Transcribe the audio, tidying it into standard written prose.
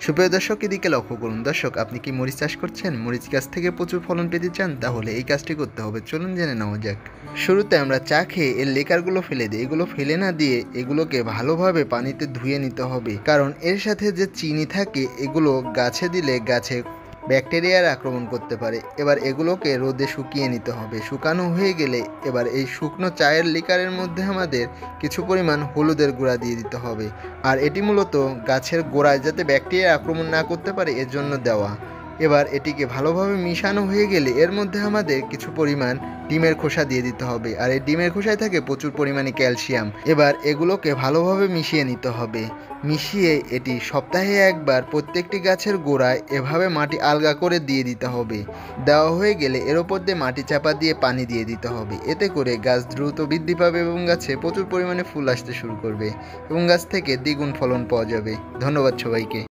সুপ্রিয় দর্শক, এদিকে লক্ষ্য করুন। দর্শক, আপনি কি মরিচ চাষ করছেন? মরিচ গাছ থেকে প্রচুর ফলন পেতে চান? তাহলে এই কাজটি করতে হবে। চলুন জেনে নেওয়া যাক। শুরুতে আমরা চা খেয়ে এর লেকারগুলো ফেলে দিই। এগুলো ফেলে না দিয়ে এগুলোকে ভালোভাবে পানিতে ধুয়ে নিতে হবে, কারণ এর সাথে যে চিনি থাকে এগুলো গাছে দিলে গাছে ব্যাকটেরিয়ার আক্রমণ করতে পারে। এবার এগুলোকে রোদে শুকিয়ে নিতে হবে। শুকানো হয়ে গেলে এবার এই শুকনো চায়ের লিকারের মধ্যে আমাদের কিছু পরিমাণ হলুদের গুঁড়া দিয়ে দিতে হবে। আর এটি মূলত গাছের গোড়ায় যাতে ব্যাকটেরিয়া আক্রমণ না করতে পারে এর জন্য দেওয়া। এবার এটিকে ভালোভাবে মিশানো হয়ে গেলে এর মধ্যে আমাদের কিছু পরিমাণ ডিমের খোসা দিয়ে দিতে হবে। আর এই ডিমের খোসায় থাকে প্রচুর পরিমাণে ক্যালসিয়াম। এবার এগুলোকে ভালোভাবে মিশিয়ে নিতে হবে। মিশিয়ে এটি সপ্তাহে একবার প্রত্যেকটি গাছের গোড়ায় এভাবে মাটি আলগা করে দিয়ে দিতে হবে। দেওয়া হয়ে গেলে এর ওপর দিয়ে মাটি চাপা দিয়ে পানি দিয়ে দিতে হবে। এতে করে গাছ দ্রুত বৃদ্ধি পাবে এবং গাছে প্রচুর পরিমাণে ফুল আসতে শুরু করবে এবং গাছ থেকে দ্বিগুণ ফলন পাওয়া যাবে। ধন্যবাদ সবাইকে।